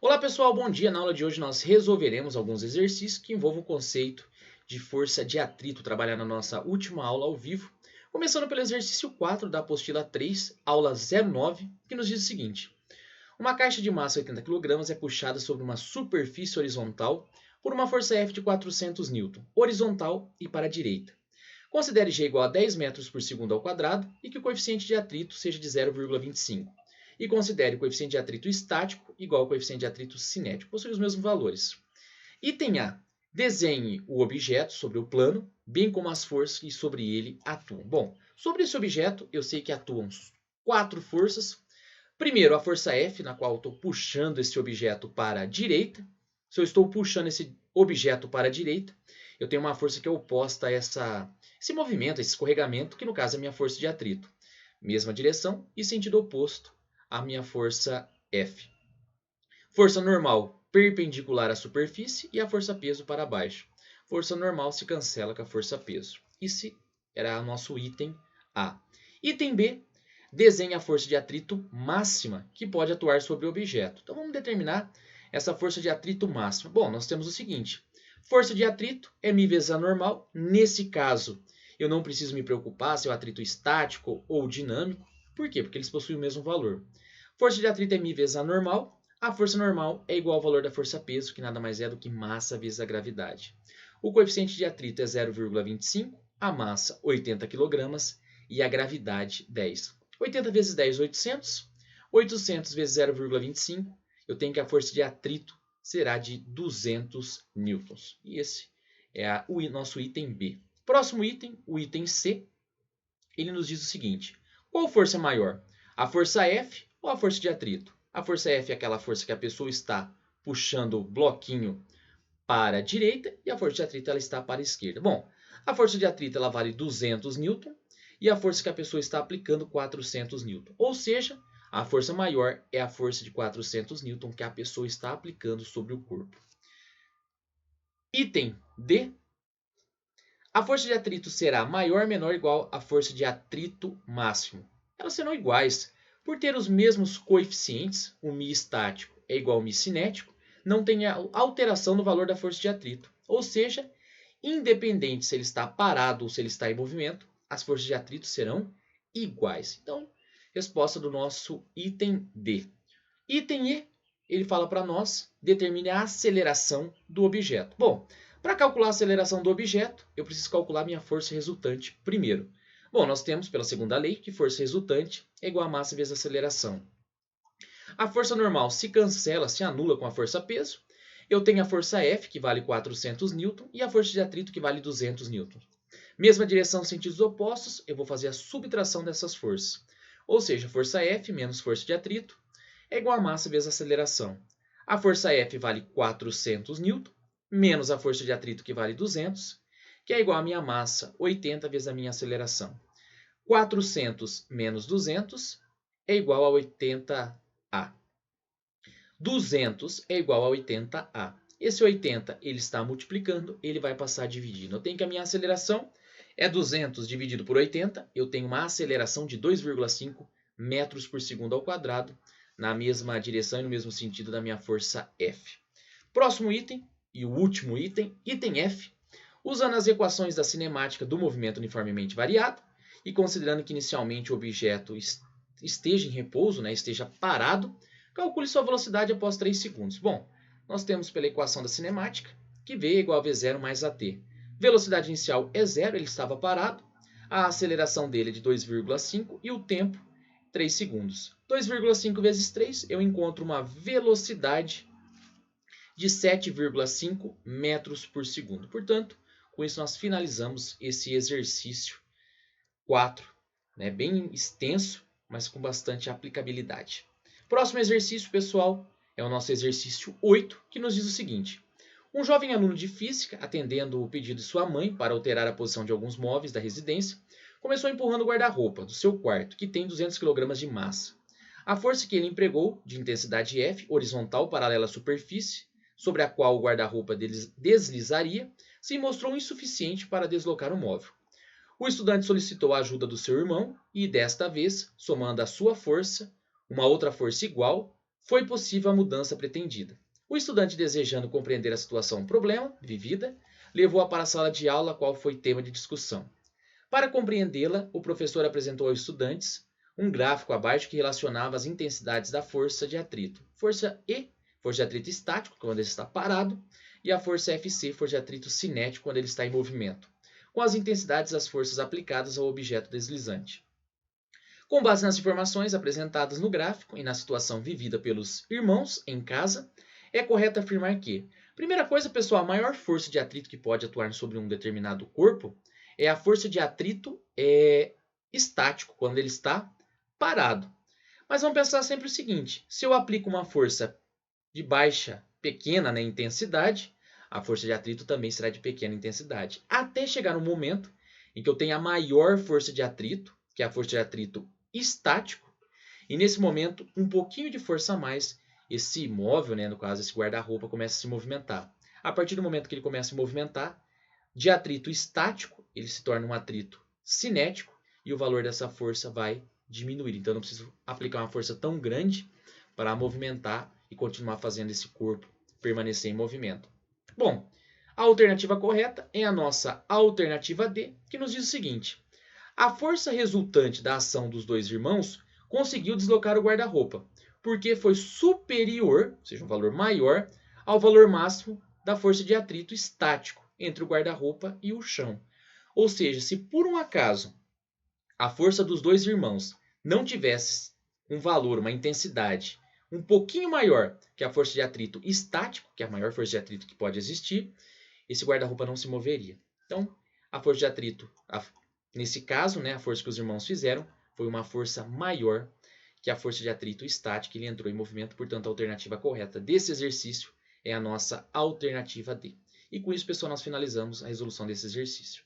Olá pessoal, bom dia! Na aula de hoje nós resolveremos alguns exercícios que envolvem o conceito de força de atrito, trabalhar na nossa última aula ao vivo. Começando pelo exercício 4 da apostila 3, aula 09, que nos diz o seguinte. Uma caixa de massa 80 kg é puxada sobre uma superfície horizontal por uma força F de 400 N, horizontal e para a direita. Considere G igual a 10 metros por segundo ao quadrado e que o coeficiente de atrito seja de 0,25. E considere o coeficiente de atrito estático igual ao coeficiente de atrito cinético. Possuem os mesmos valores. Item A. Desenhe o objeto sobre o plano, bem como as forças que sobre ele atuam. Bom, sobre esse objeto, eu sei que atuam 4 forças. Primeiro, a força F, na qual eu estou puxando esse objeto para a direita. Se eu estou puxando esse objeto para a direita, eu tenho uma força que é oposta a esse movimento, esse escorregamento, que no caso é a minha força de atrito. Mesma direção e sentido oposto à minha força F. Força normal perpendicular à superfície e a força peso para baixo. Força normal se cancela com a força peso. Esse era o nosso item A. Item B. Desenhe a força de atrito máxima que pode atuar sobre o objeto. Então vamos determinar essa força de atrito máxima. Bom, nós temos o seguinte. Força de atrito é μ vezes a normal. Nesse caso, eu não preciso me preocupar se é o atrito estático ou dinâmico. Por quê? Porque eles possuem o mesmo valor. Força de atrito é μ vezes a normal. A força normal é igual ao valor da força peso, que nada mais é do que massa vezes a gravidade. O coeficiente de atrito é 0,25, a massa 80 kg e a gravidade 10. 80 vezes 10, 800. 800 vezes 0,25, eu tenho que a força de atrito será de 200 newtons. E esse é o nosso item B. Próximo item, o item C, ele nos diz o seguinte. Qual força é maior? A força F ou a força de atrito? A força F é aquela força que a pessoa está puxando o bloquinho para a direita e a força de atrito ela está para a esquerda. Bom, a força de atrito ela vale 200 newton e a força que a pessoa está aplicando 400 newton. Ou seja, a força maior é a força de 400 newton que a pessoa está aplicando sobre o corpo. Item D. A força de atrito será maior, menor ou igual à força de atrito máximo. Elas serão iguais. Por ter os mesmos coeficientes, o μ estático é igual ao μ cinético, não tem alteração no valor da força de atrito. Ou seja, independente se ele está parado ou se ele está em movimento, as forças de atrito serão iguais. Então, resposta do nosso item D. Item E, ele fala para nós, determine a aceleração do objeto. Bom, para calcular a aceleração do objeto, eu preciso calcular minha força resultante primeiro. Bom, nós temos pela segunda lei que força resultante é igual a massa vezes a aceleração. A força normal se cancela, se anula com a força peso. Eu tenho a força F, que vale 400 N, e a força de atrito, que vale 200 N. Mesma direção, sentidos opostos, eu vou fazer a subtração dessas forças. Ou seja, força F menos força de atrito é igual a massa vezes a aceleração. A força F vale 400 N, menos a força de atrito, que vale 200, que é igual a minha massa, 80 vezes a minha aceleração. 400 menos 200 é igual a 80A. 200 é igual a 80A. Esse 80 ele está multiplicando, ele vai passar dividindo. Eu tenho que a minha aceleração é 200 dividido por 80. Eu tenho uma aceleração de 2,5 metros por segundo ao quadrado, na mesma direção e no mesmo sentido da minha força F. Próximo item, e o último item, item F. Usando as equações da cinemática do movimento uniformemente variado, e considerando que inicialmente o objeto esteja em repouso, esteja parado, calcule sua velocidade após 3 segundos. Bom, nós temos pela equação da cinemática que V é igual a V0 mais AT. Velocidade inicial é 0, ele estava parado. A aceleração dele é de 2,5 e o tempo 3 segundos. 2,5 vezes 3, eu encontro uma velocidade de 7,5 metros por segundo. Portanto, com isso nós finalizamos esse exercício 4, bem extenso, mas com bastante aplicabilidade. Próximo exercício, pessoal, é o nosso exercício 8, que nos diz o seguinte. Um jovem aluno de física, atendendo o pedido de sua mãe para alterar a posição de alguns móveis da residência, começou empurrando o guarda-roupa do seu quarto, que tem 200 kg de massa. A força que ele empregou, de intensidade F, horizontal paralela à superfície, sobre a qual o guarda-roupa deslizaria, se mostrou insuficiente para deslocar o móvel. O estudante solicitou a ajuda do seu irmão e, desta vez, somando a sua força, uma outra força igual, foi possível a mudança pretendida. O estudante, desejando compreender a situação problema vivida, levou-a para a sala de aula, qual foi tema de discussão. Para compreendê-la, o professor apresentou aos estudantes um gráfico abaixo que relacionava as intensidades da força de atrito. Força E, força de atrito estático, quando ele está parado, e a força FC, força de atrito cinético, quando ele está em movimento, com as intensidades das forças aplicadas ao objeto deslizante. Com base nas informações apresentadas no gráfico e na situação vivida pelos irmãos em casa, é correto afirmar que, primeira coisa, pessoal, a maior força de atrito que pode atuar sobre um determinado corpo é a força de atrito estático, quando ele está parado. Mas vamos pensar sempre o seguinte: se eu aplico uma força de baixa, pequena intensidade, a força de atrito também será de pequena intensidade, até chegar no momento em que eu tenho a maior força de atrito, que é a força de atrito estático, e nesse momento, um pouquinho de força a mais, esse imóvel, no caso esse guarda-roupa, começa a se movimentar. A partir do momento que ele começa a se movimentar, de atrito estático, ele se torna um atrito cinético e o valor dessa força vai diminuir. Então, eu não preciso aplicar uma força tão grande para movimentar e continuar fazendo esse corpo permanecer em movimento. Bom, a alternativa correta é a nossa alternativa D, que nos diz o seguinte: a força resultante da ação dos dois irmãos conseguiu deslocar o guarda-roupa, porque foi superior, ou seja, um valor maior, ao valor máximo da força de atrito estático entre o guarda-roupa e o chão. Ou seja, se por um acaso a força dos dois irmãos não tivesse um valor, uma intensidade um pouquinho maior que a força de atrito estático, que é a maior força de atrito que pode existir, esse guarda-roupa não se moveria. Então, a força de atrito, nesse caso, a força que os irmãos fizeram, foi uma força maior que a força de atrito estática, ele entrou em movimento, portanto, a alternativa correta desse exercício é a nossa alternativa D. E com isso, pessoal, nós finalizamos a resolução desse exercício.